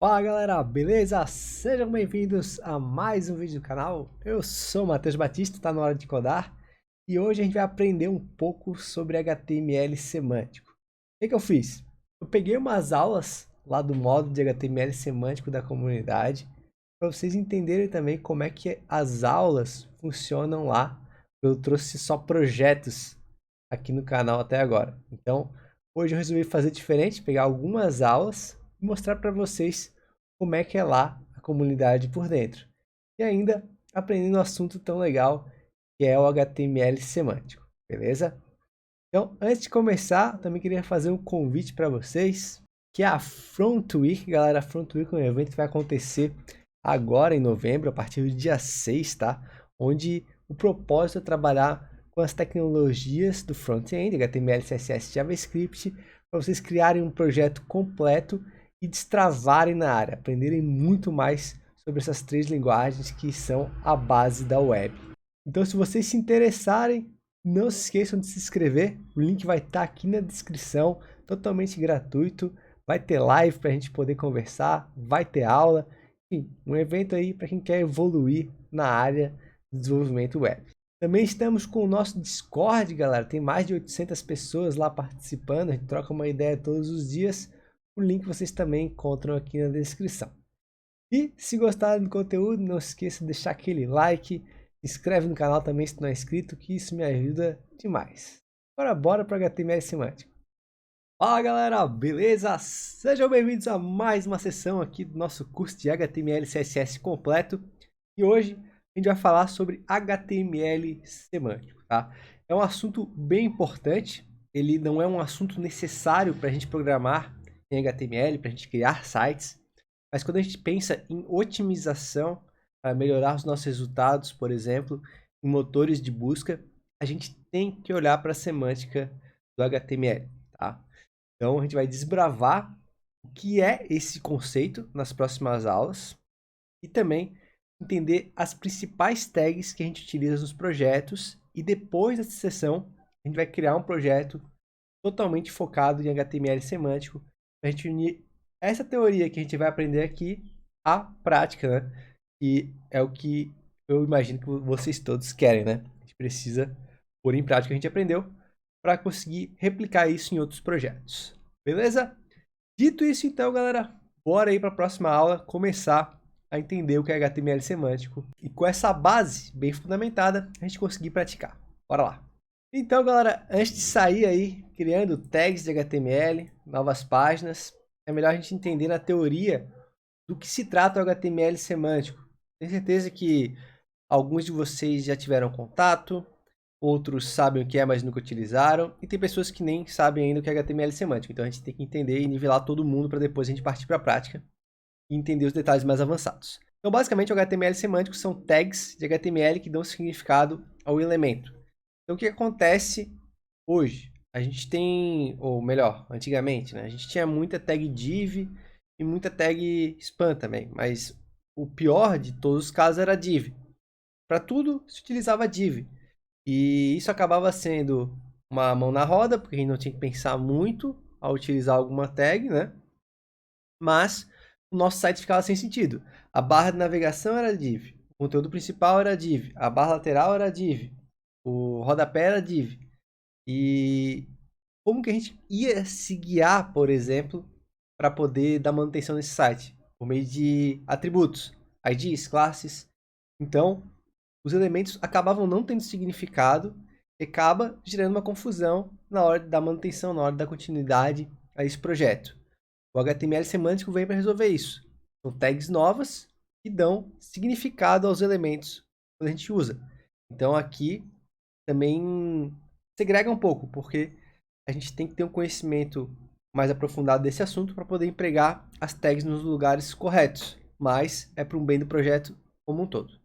Fala galera, beleza? Sejam bem-vindos a mais um vídeo do canal. Eu sou o Matheus Batista, tá na hora de codar. E hoje a gente vai aprender um pouco sobre HTML semântico. O que eu fiz? Eu peguei umas aulas lá do módulo de HTML semântico da comunidade para vocês entenderem também como é que as aulas funcionam lá. Eu trouxe só projetos aqui no canal até agora. Então, hoje eu resolvi fazer diferente, pegar algumas aulas e mostrar para vocês como é que é lá a comunidade por dentro. E ainda aprendendo um assunto tão legal que é o HTML semântico, beleza? Então, antes de começar, também queria fazer um convite para vocês, que é a Front Week, galera. A Front Week é um evento que vai acontecer agora em novembro, a partir do dia 6, tá? Onde o propósito é trabalhar com as tecnologias do front-end, HTML, CSS e JavaScript, para vocês criarem um projeto completo e destravarem na área, aprenderem muito mais sobre essas três linguagens que são a base da web. Então, se vocês se interessarem, não se esqueçam de se inscrever, o link vai estar aqui na descrição, totalmente gratuito, vai ter live para a gente poder conversar, vai ter aula, enfim, um evento aí para quem quer evoluir na área de desenvolvimento web. Também estamos com o nosso Discord, galera, tem mais de 800 pessoas lá participando, a gente troca uma ideia todos os dias, o link vocês também encontram aqui na descrição. E se gostaram do conteúdo, não se esqueça de deixar aquele like, inscreve no canal também se não é inscrito, que isso me ajuda demais. Agora bora para o HTML semântico. Fala galera, beleza? Sejam bem-vindos a mais uma sessão aqui do nosso curso de HTML e CSS completo. E hoje a gente vai falar sobre HTML semântico, tá? É um assunto bem importante, ele não é um assunto necessário para a gente programar em HTML, para a gente criar sites, mas quando a gente pensa em otimização, para melhorar os nossos resultados, por exemplo, em motores de busca, a gente tem que olhar para a semântica do HTML, tá? Então a gente vai desbravar o que é esse conceito nas próximas aulas e também entender as principais tags que a gente utiliza nos projetos e depois dessa sessão a gente vai criar um projeto totalmente focado em HTML semântico para a gente unir essa teoria que a gente vai aprender aqui à prática, né? E é o que eu imagino que vocês todos querem, né? A gente precisa pôr em prática o que a gente aprendeu para conseguir replicar isso em outros projetos. Beleza? Dito isso, então, galera, bora aí para a próxima aula começar a entender o que é HTML semântico e com essa base bem fundamentada a gente conseguir praticar. Bora lá! Então, galera, antes de sair aí criando tags de HTML, novas páginas, é melhor a gente entender na teoria do que se trata o HTML semântico. Tenho certeza que alguns de vocês já tiveram contato, outros sabem o que é, mas nunca utilizaram, e tem pessoas que nem sabem ainda o que é HTML semântico. Então a gente tem que entender e nivelar todo mundo para depois a gente partir para a prática e entender os detalhes mais avançados. Então, basicamente, o HTML semântico são tags de HTML que dão significado ao elemento. Então, o que acontece hoje? A gente tem, ou melhor, antigamente, né? A gente tinha muita tag div e muita tag span também, mas o pior de todos os casos era div. Para tudo se utilizava div. E isso acabava sendo uma mão na roda, porque a gente não tinha que pensar muito ao utilizar alguma tag, né? Mas o nosso site ficava sem sentido. A barra de navegação era div, o conteúdo principal era div, a barra lateral era div, o rodapé era div. E como que a gente ia se guiar, por exemplo, para poder dar manutenção nesse site? Por meio de atributos, IDs, classes. Então, os elementos acabavam não tendo significado e acaba gerando uma confusão na hora da manutenção, na hora da continuidade a esse projeto. O HTML semântico vem para resolver isso. São tags novas que dão significado aos elementos quando a gente usa. Então aqui também segrega um pouco, porque a gente tem que ter um conhecimento mais aprofundado desse assunto para poder empregar as tags nos lugares corretos, mas é para um bem do projeto como um todo.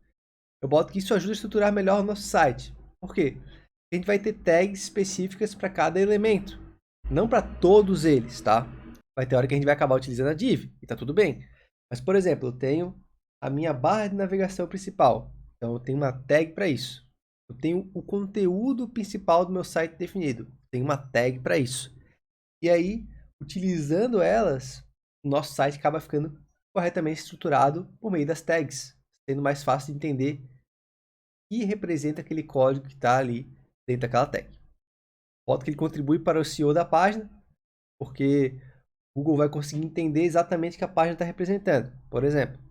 Eu boto que isso ajuda a estruturar melhor o nosso site. Por quê? A gente vai ter tags específicas para cada elemento, não para todos eles, tá? Vai ter hora que a gente vai acabar utilizando a div, e tá tudo bem. Mas, por exemplo, eu tenho a minha barra de navegação principal, então eu tenho uma tag para isso. Eu tenho o conteúdo principal do meu site definido, tenho uma tag para isso. E aí, utilizando elas, o nosso site acaba ficando corretamente estruturado por meio das tags, sendo mais fácil de entender o que representa aquele código que está ali dentro daquela tag. Modo que ele contribui para o SEO da página, porque o Google vai conseguir entender exatamente o que a página está representando. Por exemplo,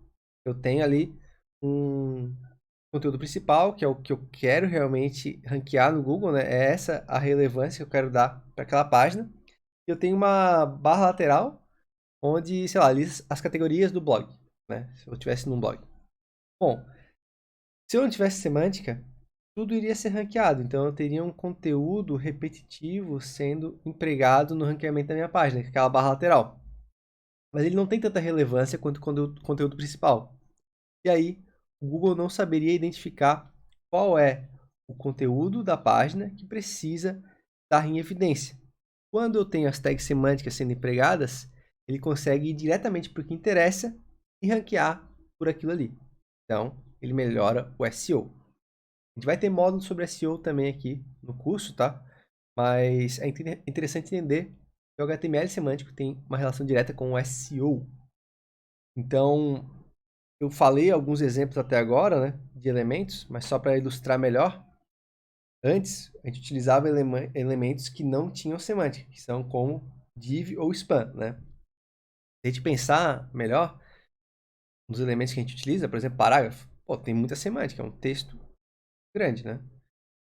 eu tenho ali um conteúdo principal, que é o que eu quero realmente ranquear no Google, né? É essa a relevância que eu quero dar para aquela página. Eu tenho uma barra lateral, onde, sei lá, lista as categorias do blog, né? Se eu tivesse num blog. Bom, se eu não tivesse semântica, tudo iria ser ranqueado. Então, eu teria um conteúdo repetitivo sendo empregado no ranqueamento da minha página, que é aquela barra lateral. Mas ele não tem tanta relevância quanto o conteúdo principal. E aí, o Google não saberia identificar qual é o conteúdo da página que precisa estar em evidência. Quando eu tenho as tags semânticas sendo empregadas, ele consegue ir diretamente para o que interessa e ranquear por aquilo ali. Então, ele melhora o SEO. A gente vai ter módulo sobre SEO também aqui no curso, tá? Mas é interessante entender que o HTML semântico tem uma relação direta com o SEO. Então, eu falei alguns exemplos até agora, né, de elementos, mas só para ilustrar melhor, antes a gente utilizava elementos que não tinham semântica, que são como div ou span, né? Se a gente pensar melhor nos elementos que a gente utiliza, por exemplo, parágrafo, pô, tem muita semântica, é um texto grande, né?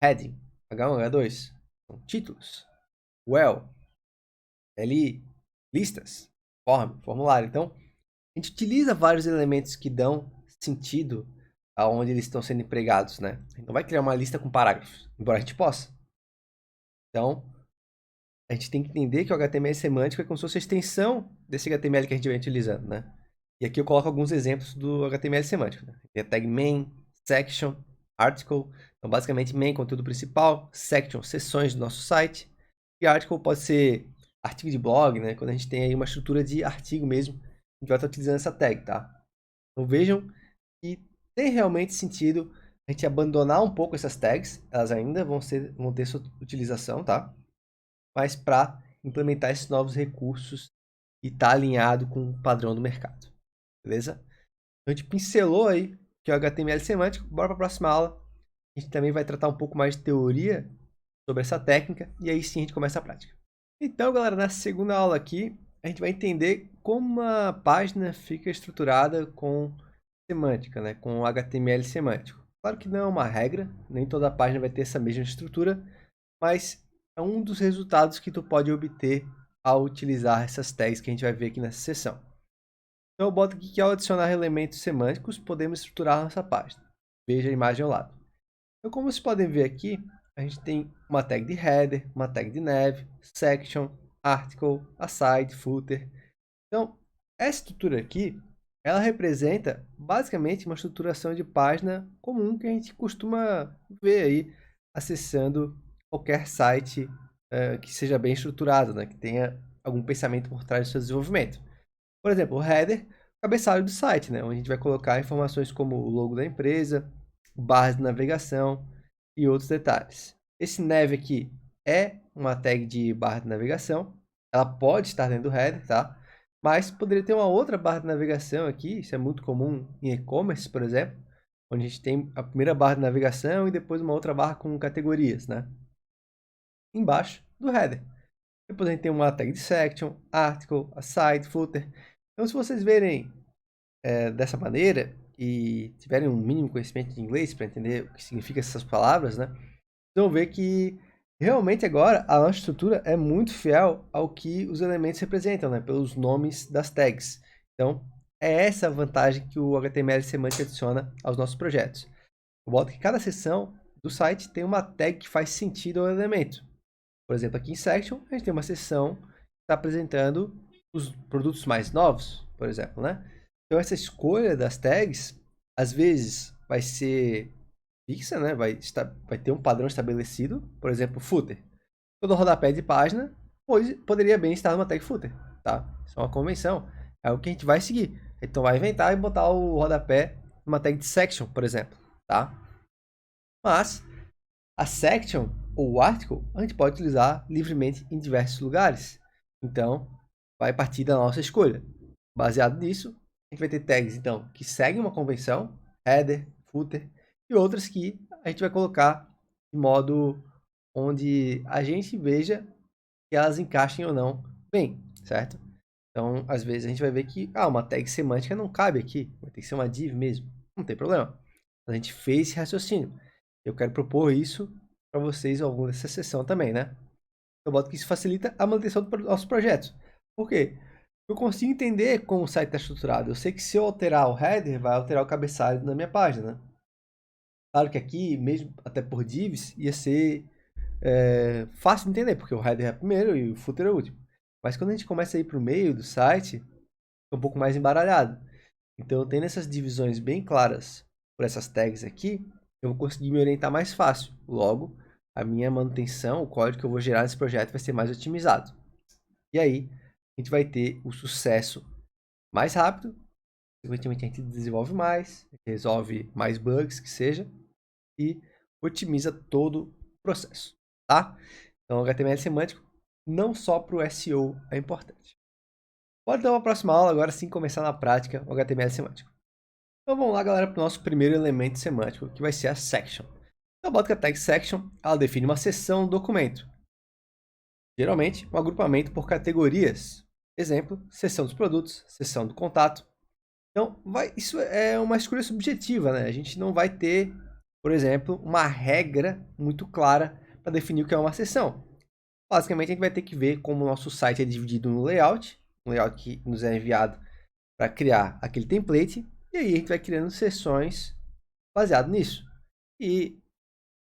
Heading, H1, H2, são títulos, well, li, listas, form, formulário. Então, a gente utiliza vários elementos que dão sentido aonde eles estão sendo empregados, né? A gente não vai criar uma lista com parágrafos, embora a gente possa. Então, a gente tem que entender que o HTML semântico é como se fosse a extensão desse HTML que a gente vem utilizando, né? E aqui eu coloco alguns exemplos do HTML semântico, né? Tem a tag main, section, article. Então, basicamente, main, conteúdo principal, section, seções do nosso site. E article pode ser artigo de blog, né? Quando a gente tem aí uma estrutura de artigo mesmo, a gente vai estar utilizando essa tag, tá? Então, vejam que tem realmente sentido a gente abandonar um pouco essas tags. Elas ainda vão ter sua utilização, tá? Mas para implementar esses novos recursos e estar alinhado com o padrão do mercado. Beleza? Então, a gente pincelou aí que é o HTML semântico. Bora para a próxima aula. A gente também vai tratar um pouco mais de teoria sobre essa técnica e aí sim a gente começa a prática. Então, galera, na segunda aula aqui, a gente vai entender como uma página fica estruturada com semântica, né? Com HTML semântico. Claro que não é uma regra, nem toda página vai ter essa mesma estrutura, mas é um dos resultados que tu pode obter ao utilizar essas tags que a gente vai ver aqui nessa seção. Então eu boto aqui que ao adicionar elementos semânticos, podemos estruturar nossa página. Veja a imagem ao lado. Então, como vocês podem ver aqui, a gente tem uma tag de header, uma tag de nav, section, article, aside, footer. Então, essa estrutura aqui, ela representa basicamente uma estruturação de página comum que a gente costuma ver aí acessando qualquer site que seja bem estruturado, né? Que tenha algum pensamento por trás do seu desenvolvimento. Por exemplo, o header, o cabeçalho do site, né? Onde a gente vai colocar informações como o logo da empresa, barras de navegação e outros detalhes. Esse nav aqui é uma tag de barra de navegação. Ela pode estar dentro do header, tá? Mas poderia ter uma outra barra de navegação aqui. Isso é muito comum em e-commerce, por exemplo, onde a gente tem a primeira barra de navegação e depois uma outra barra com categorias, né? Embaixo do header. Depois a gente tem uma tag de section, article, aside, footer. Então, se vocês verem dessa maneira e tiverem um mínimo conhecimento de inglês para entender o que significam essas palavras, né? Vocês vão ver que realmente agora a nossa estrutura é muito fiel ao que os elementos representam, né? Pelos nomes das tags. Então, é essa a vantagem que o HTML semântico adiciona aos nossos projetos. Eu boto que cada seção do site tem uma tag que faz sentido ao elemento. Por exemplo, aqui em Section, a gente tem uma seção que está apresentando os produtos mais novos, por exemplo, né? Então, essa escolha das tags, às vezes, vai ser fixa, né? Vai ter um padrão estabelecido. Por exemplo, footer. Todo rodapé de página poderia bem estar numa tag footer, tá? Isso é uma convenção. É o que a gente vai seguir. Então, vai inventar e botar o rodapé numa tag de section, por exemplo, tá? Mas a section ou o article a gente pode utilizar livremente em diversos lugares. Então, vai partir da nossa escolha. Baseado nisso, A gente vai ter tags, então, que seguem uma convenção, header, footer, e outras que a gente vai colocar de modo onde a gente veja que elas encaixem ou não bem, certo? Então, às vezes a gente vai ver que uma tag semântica não cabe aqui, vai ter que ser uma div mesmo, não tem problema. A gente fez esse raciocínio. Eu quero propor isso para vocês ao longo dessa sessão também, né? Eu boto que isso facilita a manutenção dos nossos projetos. Por quê? Eu consigo entender como o site está estruturado. Eu sei que se eu alterar o header, vai alterar o cabeçalho da minha página, né? Claro que aqui, mesmo até por divs, ia ser fácil de entender, porque o header é primeiro e o footer é o último. Mas quando a gente começa a ir para o meio do site, é um pouco mais embaralhado. Então, tendo essas divisões bem claras por essas tags aqui, eu vou conseguir me orientar mais fácil. Logo, a minha manutenção, o código que eu vou gerar nesse projeto vai ser mais otimizado. E aí, a gente vai ter o sucesso mais rápido, consequentemente a gente desenvolve mais, resolve mais bugs que seja, e otimiza todo o processo, tá? Então, o HTML semântico, não só para o SEO é importante. Bora dar uma próxima aula, agora sim começar na prática o HTML semântico. Então vamos lá, galera, para o nosso primeiro elemento semântico, que vai ser a section. Então, eu boto que a tag section, ela define uma seção do documento. Geralmente, um agrupamento por categorias. Exemplo, seção dos produtos, seção do contato. Então, isso é uma escolha subjetiva, né? A gente não vai ter, por exemplo, uma regra muito clara para definir o que é uma seção. Basicamente, a gente vai ter que ver como o nosso site é dividido no layout, um layout que nos é enviado para criar aquele template, e aí a gente vai criando seções baseado nisso. E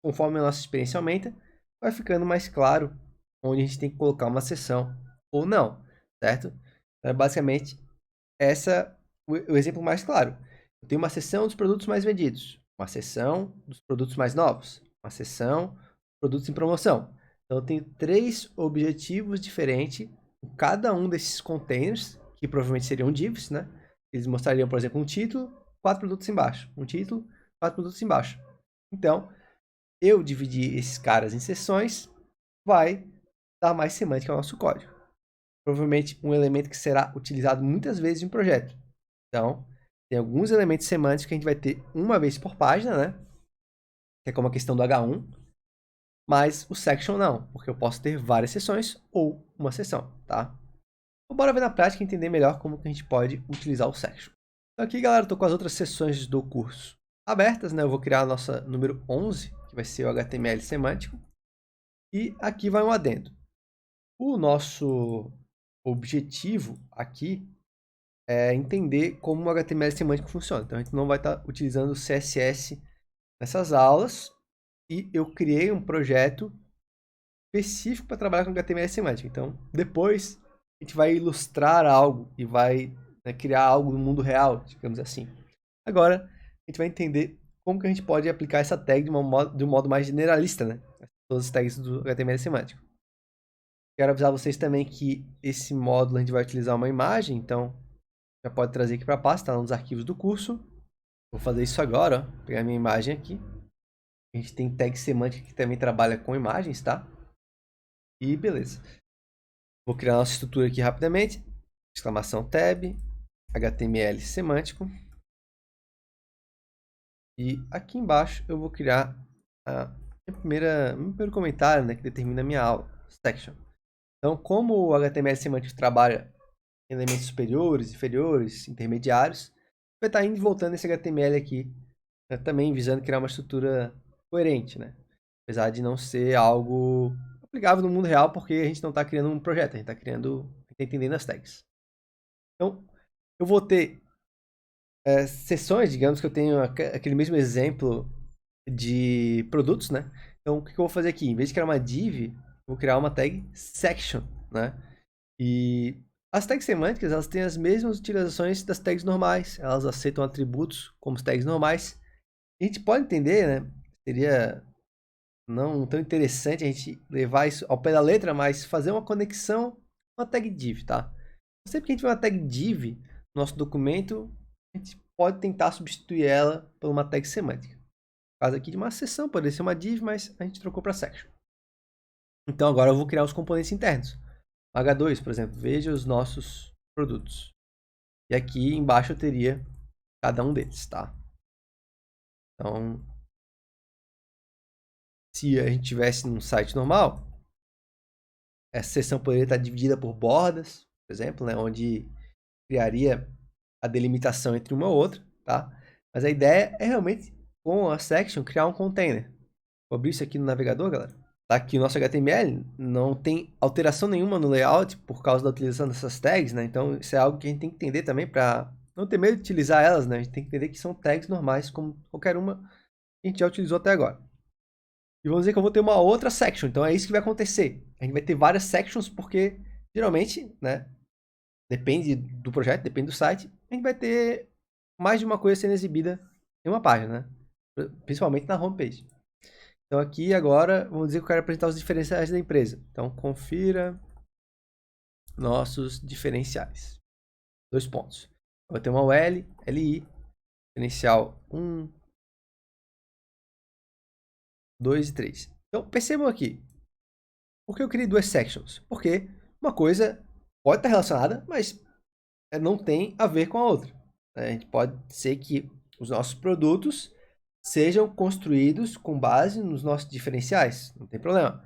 conforme a nossa experiência aumenta, vai ficando mais claro onde a gente tem que colocar uma seção ou não, certo? Então, é basicamente o exemplo mais claro. Eu tenho uma seção dos produtos mais vendidos, uma seção dos produtos mais novos, uma seção dos produtos em promoção. Então, eu tenho 3 objetivos diferentes em cada um desses containers, que provavelmente seriam divs, né? Eles mostrariam, por exemplo, um título, 4 produtos embaixo. Um título, 4 produtos embaixo. Então, eu dividir esses caras em seções vai dar mais semântica ao nosso código. Provavelmente um elemento que será utilizado muitas vezes em projeto. Então, tem alguns elementos semânticos que a gente vai ter uma vez por página, né? Que é como a questão do H1. Mas o section não, porque eu posso ter várias seções ou uma seção, tá? Então, bora ver na prática e entender melhor como que a gente pode utilizar o section. Então aqui, galera, eu tô com as outras seções do curso abertas, né? Eu vou criar a nossa número 11, que vai ser o HTML semântico. E aqui vai um adendo. O nosso objetivo aqui é entender como o HTML semântico funciona. Então, a gente não vai estar utilizando o CSS nessas aulas. E eu criei um projeto específico para trabalhar com HTML semântico. Então, depois, a gente vai ilustrar algo e vai, né, criar algo no mundo real, digamos assim. Agora, a gente vai entender como que a gente pode aplicar essa tag de um modo mais generalista, né? Todas as tags do HTML semântico. Quero avisar vocês também que esse módulo a gente vai utilizar uma imagem, então já pode trazer aqui para a pasta, está nos arquivos do curso. Vou fazer isso agora, ó. Vou pegar minha imagem aqui. A gente tem tag semântica que também trabalha com imagens, tá? E beleza. Vou criar nossa estrutura aqui rapidamente. Exclamação tab, HTML semântico. E aqui embaixo eu vou criar meu primeiro comentário, né, que determina a minha aula, section. Então, como o HTML semântico trabalha em elementos superiores, inferiores, intermediários, vai estar indo e voltando esse HTML aqui, né, também visando criar uma estrutura coerente, né? Apesar de não ser algo aplicável no mundo real, porque a gente não está criando um projeto, a gente está entendendo as tags. Então, eu vou ter seções, digamos que eu tenho aquele mesmo exemplo de produtos, né? Então, o que eu vou fazer aqui? Em vez de criar uma div, eu vou criar uma tag section, né? E as tags semânticas, elas têm as mesmas utilizações das tags normais. Elas aceitam atributos como as tags normais. E a gente pode entender, né? Seria não tão interessante a gente levar isso ao pé da letra, mas fazer uma conexão com a tag div, tá? Sempre que a gente vê uma tag div no nosso documento, a gente pode tentar substituir ela por uma tag semântica. No caso aqui de uma seção, poderia ser uma div, mas a gente trocou para section. Então agora eu vou criar os componentes internos. H2, por exemplo, veja os nossos produtos. E aqui embaixo eu teria cada um deles, tá? Então, se a gente tivesse num site normal, essa seção poderia estar dividida por bordas, por exemplo, né? Onde criaria a delimitação entre uma e outra, tá? Mas a ideia é realmente, com a section, criar um container. Vou abrir isso aqui no navegador, galera. Tá aqui o nosso HTML, não tem alteração nenhuma no layout por causa da utilização dessas tags, né? Então, isso é algo que a gente tem que entender também para não ter medo de utilizar elas, né? A gente tem que entender que são tags normais, como qualquer uma que a gente já utilizou até agora. E vamos dizer que eu vou ter uma outra section, então é isso que vai acontecer. A gente vai ter várias sections porque, geralmente, né? Depende do projeto, depende do site, a gente vai ter mais de uma coisa sendo exibida em uma página, né? Principalmente na homepage. Então aqui agora, vamos dizer que eu quero apresentar os diferenciais da empresa. Então confira nossos diferenciais. 2 pontos. Vai ter uma UL, LI, diferencial 1, 2 e 3. Então percebam aqui, por que eu criei 2 sections? Porque uma coisa pode estar relacionada, mas não tem a ver com a outra. A gente pode ser que os nossos produtos sejam construídos com base nos nossos diferenciais, não tem problema.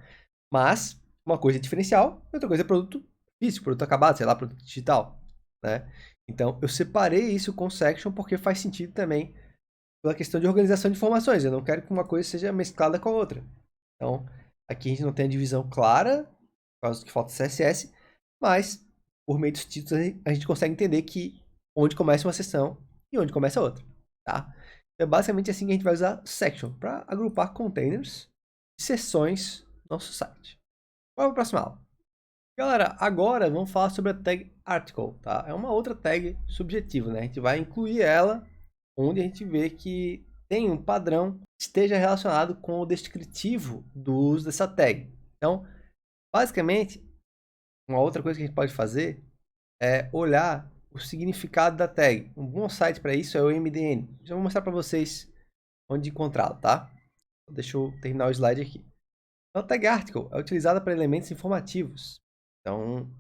Mas uma coisa é diferencial, outra coisa é produto físico, produto acabado, sei lá, produto digital, né? Então eu separei isso com section porque faz sentido também pela questão de organização de informações. Eu não quero que uma coisa seja mesclada com a outra. Então aqui a gente não tem a divisão clara, por causa que falta CSS, mas por meio dos títulos a gente consegue entender que onde começa uma seção e onde começa a outra, tá? É basicamente assim que a gente vai usar section para agrupar containers e seções no nosso site. Vamos para a próxima aula. Galera, agora vamos falar sobre a tag article, tá? É uma outra tag subjetiva, né? A gente vai incluir ela onde a gente vê que tem um padrão que esteja relacionado com o descritivo do uso dessa tag. Então, basicamente, uma outra coisa que a gente pode fazer é olhar o significado da tag. Um bom site para isso é o MDN. Já vou mostrar para vocês onde encontrá-lo, tá? Deixa eu terminar o slide aqui. Então, a tag article é utilizada para elementos informativos. Então,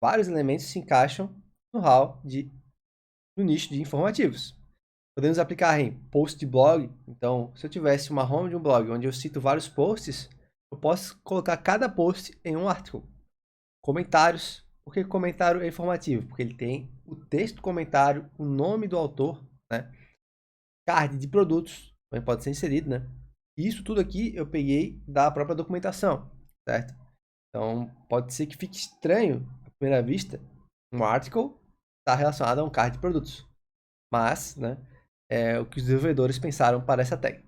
vários elementos se encaixam no nicho de informativos. Podemos aplicar em post de blog. Então, se eu tivesse uma home de um blog onde eu cito vários posts, eu posso colocar cada post em um article. Comentários. Por que comentário é informativo? Porque ele tem o texto do comentário, o nome do autor, né? Card de produtos, também pode ser inserido, né? E isso tudo aqui eu peguei da própria documentação, certo? Então, pode ser que fique estranho, à primeira vista, um article está relacionado a um card de produtos. Mas, né, é o que os desenvolvedores pensaram para essa tag.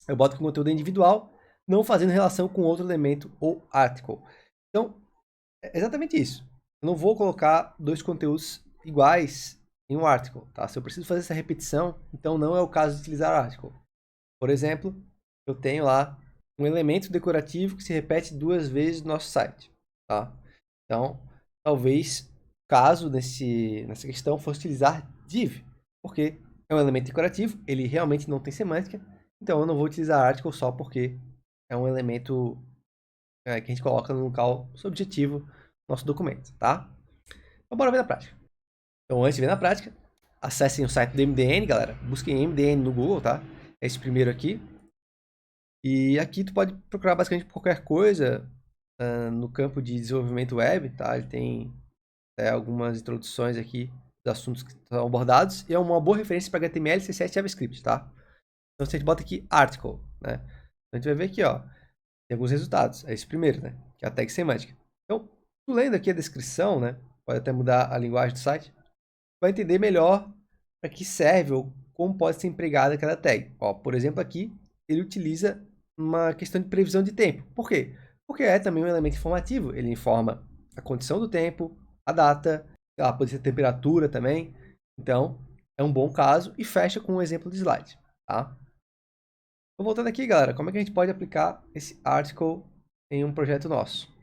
Eu boto que o conteúdo é individual, não fazendo relação com outro elemento ou article. Então, é exatamente isso. Eu não vou colocar dois conteúdos iguais em um article, tá? Se eu preciso fazer essa repetição, então não é o caso de utilizar article. Por exemplo, eu tenho lá um elemento decorativo que se repete 2 vezes no nosso site, tá? Então, talvez o caso nessa questão fosse utilizar div, porque é um elemento decorativo, ele realmente não tem semântica, então eu não vou utilizar article só porque é um elemento que a gente coloca no local subjetivo do nosso documento, tá? Então, bora ver na prática. Então, antes de ver na prática, acessem o site do MDN, galera. Busquem MDN no Google, tá? É esse primeiro aqui. E aqui tu pode procurar basicamente qualquer coisa no campo de desenvolvimento web, tá? Ele tem algumas introduções aqui dos assuntos que são abordados e é uma boa referência para HTML, CSS e JavaScript, tá? Então, se a gente bota aqui article, né? Então, a gente vai ver aqui, ó, tem alguns resultados. É esse primeiro, né? Que é a tag semântica. Então, tu lendo aqui a descrição, né? Pode até mudar a linguagem do site. Vai entender melhor para que serve ou como pode ser empregada aquela tag. Ó, por exemplo, aqui ele utiliza uma questão de previsão de tempo. Por quê? Porque é também um elemento informativo. Ele informa a condição do tempo, a data, pode ser a temperatura também. Então, é um bom caso e fecha com um exemplo de slide, tá? Então, voltando aqui, galera, como é que a gente pode aplicar esse article em um projeto nosso?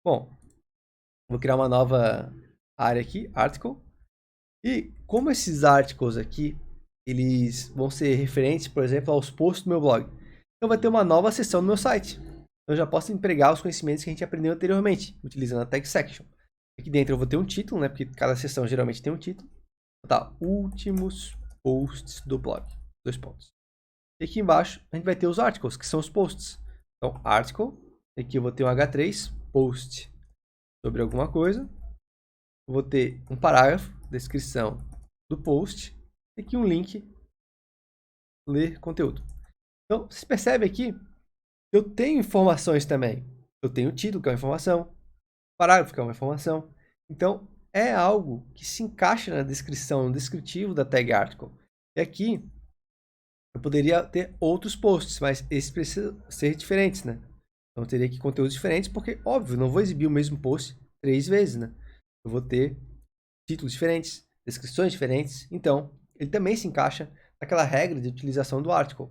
Bom, vou criar uma nova área aqui, article. E como esses articles aqui, eles vão ser referentes, por exemplo, aos posts do meu blog. Então vai ter uma nova seção no meu site. Eu já posso empregar os conhecimentos que a gente aprendeu anteriormente, utilizando a tag section. Aqui dentro eu vou ter um título, né? Porque cada seção geralmente tem um título. Tá, últimos posts do blog. 2 pontos. E aqui embaixo a gente vai ter os articles, que são os posts. Então, article, aqui eu vou ter um H3, post sobre alguma coisa. Eu vou ter um parágrafo, descrição do post, e aqui um link, ler conteúdo. Então, vocês percebem aqui, eu tenho informações também. Eu tenho o título, que é uma informação, parágrafo, que é uma informação. Então, é algo que se encaixa na descrição, no descritivo da tag article. E aqui, eu poderia ter outros posts, mas esses precisam ser diferentes, né? Então, eu teria aqui conteúdos diferentes, porque, óbvio, não vou exibir o mesmo post 3 vezes, né? Eu vou ter títulos diferentes, descrições diferentes. Então, ele também se encaixa naquela regra de utilização do article.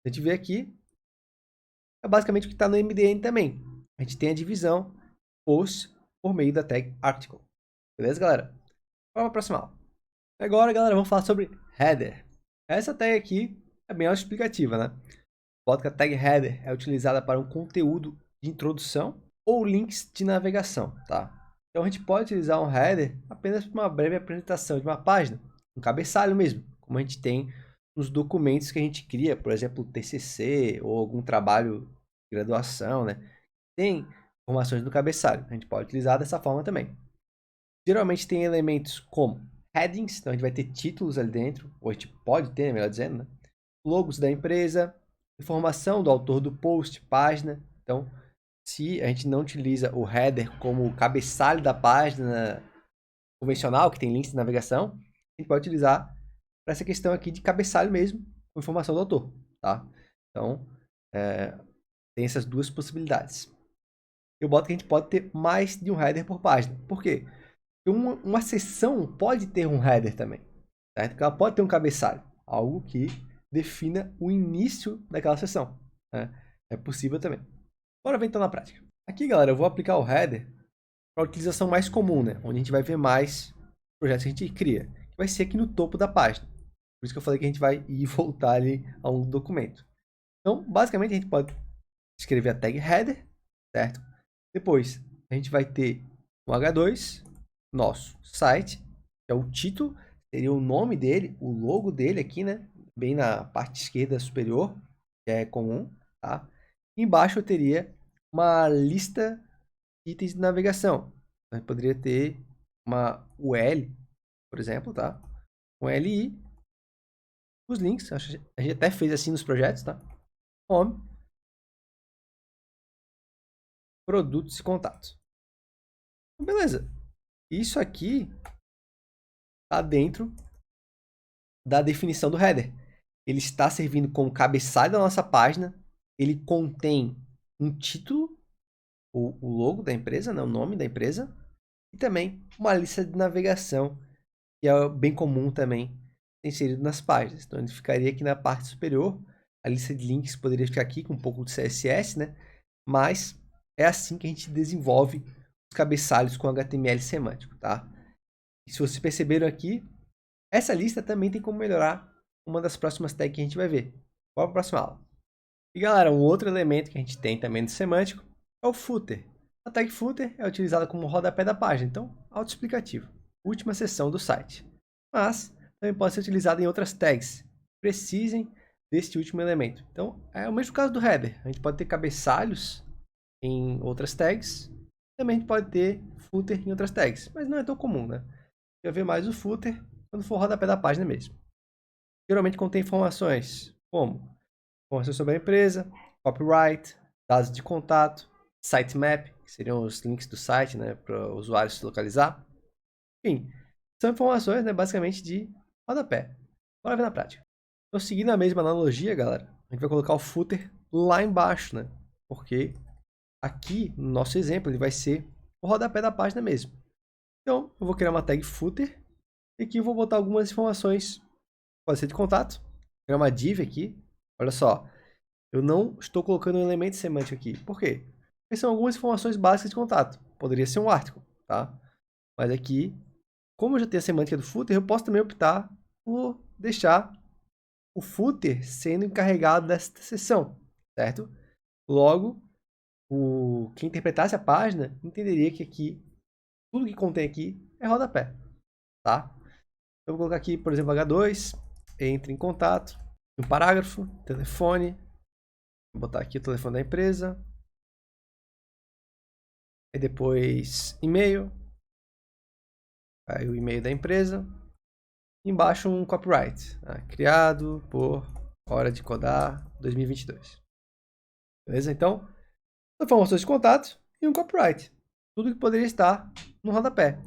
A gente vê aqui, é basicamente o que está no MDN também. A gente tem a divisão post por meio da tag article. Beleza, galera? Vamos para a próxima aula. Agora, galera, vamos falar sobre header. Essa tag aqui é bem autoexplicativa, né? Bota que a tag header é utilizada para um conteúdo de introdução ou links de navegação, tá? Então a gente pode utilizar um header apenas para uma breve apresentação de uma página, um cabeçalho mesmo, como a gente tem nos documentos que a gente cria, por exemplo, TCC ou algum trabalho de graduação, né? Tem informações do cabeçalho, a gente pode utilizar dessa forma também. Geralmente tem elementos como headings, então a gente vai ter títulos ali dentro, ou a gente pode ter, melhor dizendo, né? Logos da empresa, informação do autor do post, página. Então, se a gente não utiliza o header como cabeçalho da página convencional, que tem links de navegação, a gente pode utilizar para essa questão aqui de cabeçalho mesmo, com informação do autor, tá? Então, tem essas duas possibilidades. Eu boto que a gente pode ter mais de um header por página. Por quê? Porque uma seção pode ter um header também, certo? Porque ela pode ter um cabeçalho, algo que defina o início daquela seção, né? É possível também. Bora ver então na prática. Aqui, galera, eu vou aplicar o header para a utilização mais comum, né? Onde a gente vai ver mais projetos que a gente cria, que vai ser aqui no topo da página. Por isso que eu falei que a gente vai ir e voltar ali a um documento. Então, basicamente, a gente pode escrever a tag header, certo? Depois, a gente vai ter o H2, nosso site, que é o título, seria o nome dele, o logo dele aqui, né? Bem na parte esquerda superior, que é comum, tá? Embaixo eu teria uma lista de itens de navegação. A gente poderia ter uma UL, por exemplo, tá? Um LI, os links, a gente até fez assim nos projetos, tá? Home, produtos e contatos. Beleza. Isso aqui está dentro da definição do header. Ele está servindo como cabeçalho da nossa página. Ele contém um título, o logo da empresa, né, o nome da empresa, e também uma lista de navegação, que é bem comum também inserido nas páginas. Então, ele ficaria aqui na parte superior. A lista de links poderia ficar aqui com um pouco de CSS, né? Mas é assim que a gente desenvolve os cabeçalhos com HTML semântico, tá? E se vocês perceberam aqui, essa lista também tem como melhorar uma das próximas tags que a gente vai ver. Bora para a próxima aula. E galera, um outro elemento que a gente tem também no semântico é o footer. A tag footer é utilizada como rodapé da página, então autoexplicativo. Última seção do site. Mas também pode ser utilizada em outras tags que precisem deste último elemento. Então é o mesmo caso do header. A gente pode ter cabeçalhos em outras tags. Também a gente pode ter footer em outras tags, mas não é tão comum, né? Eu ver mais o footer quando for o rodapé da página mesmo. Geralmente contém informações como informações sobre a empresa, copyright, dados de contato, sitemap, que seriam os links do site, né, para o usuário se localizar. Enfim, são informações, né, basicamente de rodapé. Bora ver na prática. Então, seguindo a mesma analogia, galera, a gente vai colocar o footer lá embaixo, né? Porque aqui, no nosso exemplo, ele vai ser o rodapé da página mesmo. Então, eu vou criar uma tag footer e aqui eu vou botar algumas informações. Pode ser de contato. Criar uma div aqui. Olha só, eu não estou colocando um elemento semântico aqui. Por quê? Porque são algumas informações básicas de contato. Poderia ser um artigo, tá? Mas aqui, como eu já tenho a semântica do footer, eu posso também optar por deixar o footer sendo encarregado desta seção, certo? Logo, quem interpretasse a página entenderia que aqui, tudo que contém aqui é rodapé, tá? Eu vou colocar aqui, por exemplo, H2, entre em contato, um parágrafo, telefone, vou botar aqui o telefone da empresa, aí depois e-mail, aí o e-mail da empresa, embaixo um copyright, criado por Hora de Codar 2022. Beleza? Então, informações de contato e um copyright. Tudo que poderia estar no rodapé.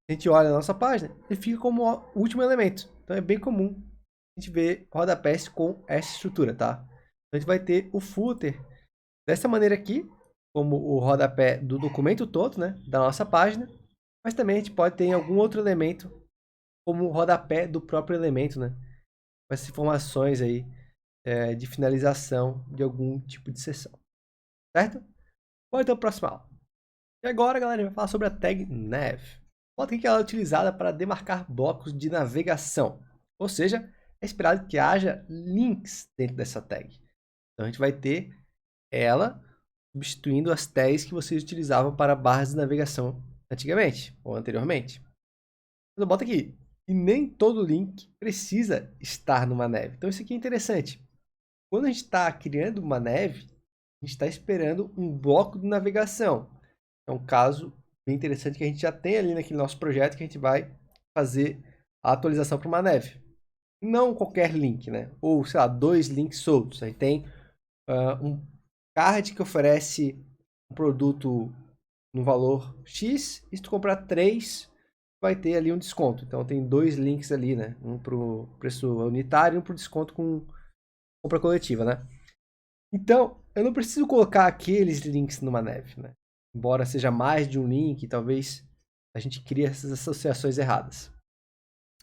A gente olha na nossa página e fica como o último elemento. Então é bem comum a gente ver rodapés com essa estrutura, tá? Então, a gente vai ter o footer dessa maneira aqui, como o rodapé do documento todo, né, da nossa página, mas também a gente pode ter algum outro elemento como o rodapé do próprio elemento, né, com essas informações aí de finalização de algum tipo de sessão, certo? Bora então para o próximo aula. E agora, galera, a gente vai falar sobre a tag nav. Nota que ela é utilizada para demarcar blocos de navegação, ou seja, é esperado que haja links dentro dessa tag. Então a gente vai ter ela substituindo as tags que vocês utilizavam para barras de navegação antigamente ou anteriormente. Eu boto aqui, e nem todo link precisa estar numa nav. Então isso aqui é interessante. Quando a gente está criando uma nav, a gente está esperando um bloco de navegação. É um caso bem interessante que a gente já tem ali naquele nosso projeto que a gente vai fazer a atualização para uma nav. Não qualquer link, né? Ou, sei lá, 2 links soltos. Aí tem um card que oferece um produto no valor X, e se tu comprar 3, vai ter ali um desconto. Então tem 2 links ali, né? Um para o preço unitário e um para o desconto com compra coletiva, né? Então, eu não preciso colocar aqueles links numa nav, né? Embora seja mais de um link, talvez a gente crie essas associações erradas.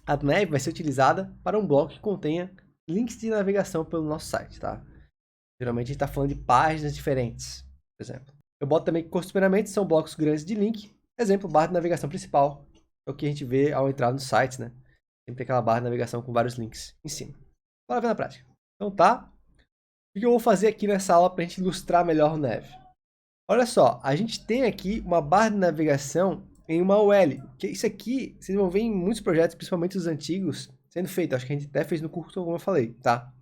A nav vai ser utilizada para um bloco que contenha links de navegação pelo nosso site, tá? Geralmente a gente está falando de páginas diferentes, por exemplo. Eu boto também que costumeiramente são blocos grandes de link. Exemplo, barra de navegação principal. É o que a gente vê ao entrar nos sites, né? Sempre aquela barra de navegação com vários links em cima. Bora ver na prática. Então tá. O que eu vou fazer aqui nessa aula para a gente ilustrar melhor o nav? Olha só, a gente tem aqui uma barra de navegação em uma UL. Que isso aqui, vocês vão ver em muitos projetos, principalmente os antigos, sendo feito. Acho que a gente até fez no curso, como eu falei, tá?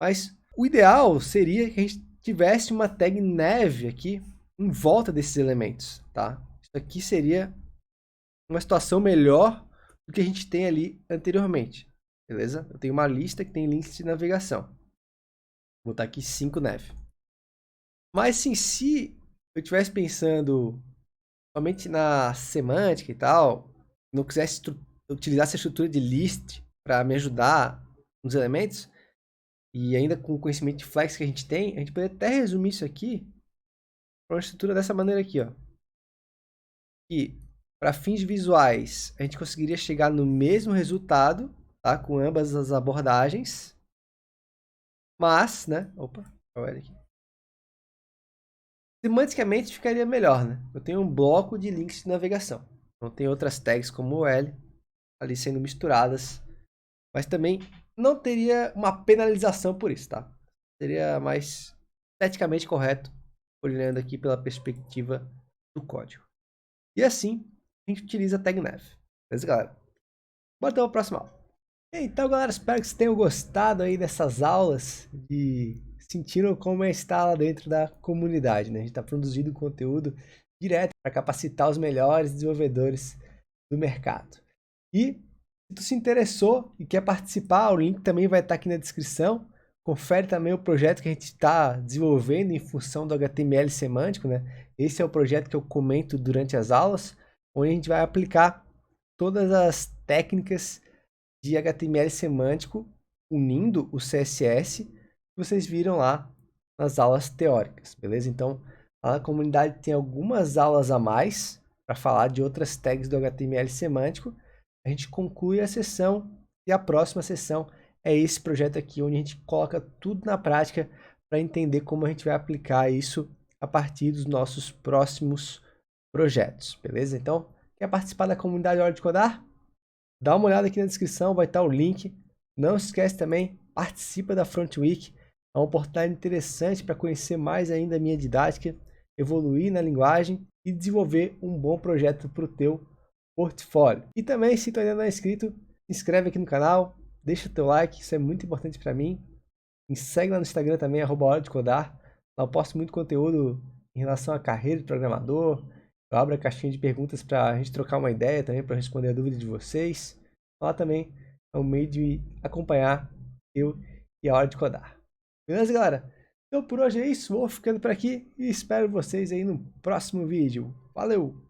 Mas o ideal seria que a gente tivesse uma tag nav aqui em volta desses elementos, tá? Isso aqui seria uma situação melhor do que a gente tem ali anteriormente, beleza? Eu tenho uma lista que tem links de navegação. Vou botar aqui 5 nav. Mas sim, se eu estivesse pensando somente na semântica e tal, não quisesse utilizar essa estrutura de list para me ajudar nos elementos, e ainda com o conhecimento de flex que a gente tem, a gente poderia até resumir isso aqui para uma estrutura dessa maneira aqui, ó. E para fins visuais, a gente conseguiria chegar no mesmo resultado, tá? Com ambas as abordagens. Mas, né? Opa, olha aqui. Semanticamente ficaria melhor, né? Eu tenho um bloco de links de navegação. Não tem outras tags como o L ali sendo misturadas. Mas também não teria uma penalização por isso, tá? Seria mais esteticamente correto, olhando aqui pela perspectiva do código. E assim, a gente utiliza a tag nav. Beleza, galera? Bora então para a próxima aula. Então, galera, espero que vocês tenham gostado aí dessas aulas e sentiram como está lá dentro da comunidade, né? A gente está produzindo conteúdo direto para capacitar os melhores desenvolvedores do mercado. E se tu se interessou e quer participar, o link também vai estar aqui na descrição. Confere também o projeto que a gente está desenvolvendo em função do HTML semântico, né? Esse é o projeto que eu comento durante as aulas, onde a gente vai aplicar todas as técnicas de HTML semântico unindo o CSS que vocês viram lá nas aulas teóricas, beleza? Então, lá na comunidade tem algumas aulas a mais para falar de outras tags do HTML semântico. A gente conclui a sessão e a próxima sessão é esse projeto aqui, onde a gente coloca tudo na prática para entender como a gente vai aplicar isso a partir dos nossos próximos projetos, beleza? Então, quer participar da comunidade Hora de Codar? Dá uma olhada aqui na descrição, vai estar o link. Não se esquece também, participa da Front Week. É uma oportunidade interessante para conhecer mais ainda a minha didática, evoluir na linguagem e desenvolver um bom projeto para o teu portfólio. E também, se tu ainda não é inscrito, se inscreve aqui no canal, deixa o teu like, isso é muito importante para mim. Me segue lá no Instagram também, @hora de codar. Lá eu posto muito conteúdo em relação à carreira de programador. Eu abro a caixinha de perguntas para a gente trocar uma ideia também, para responder a dúvida de vocês. Lá também é um meio de acompanhar eu e a Hora de Codar. Beleza, galera? Então por hoje é isso, vou ficando por aqui e espero vocês aí no próximo vídeo. Valeu!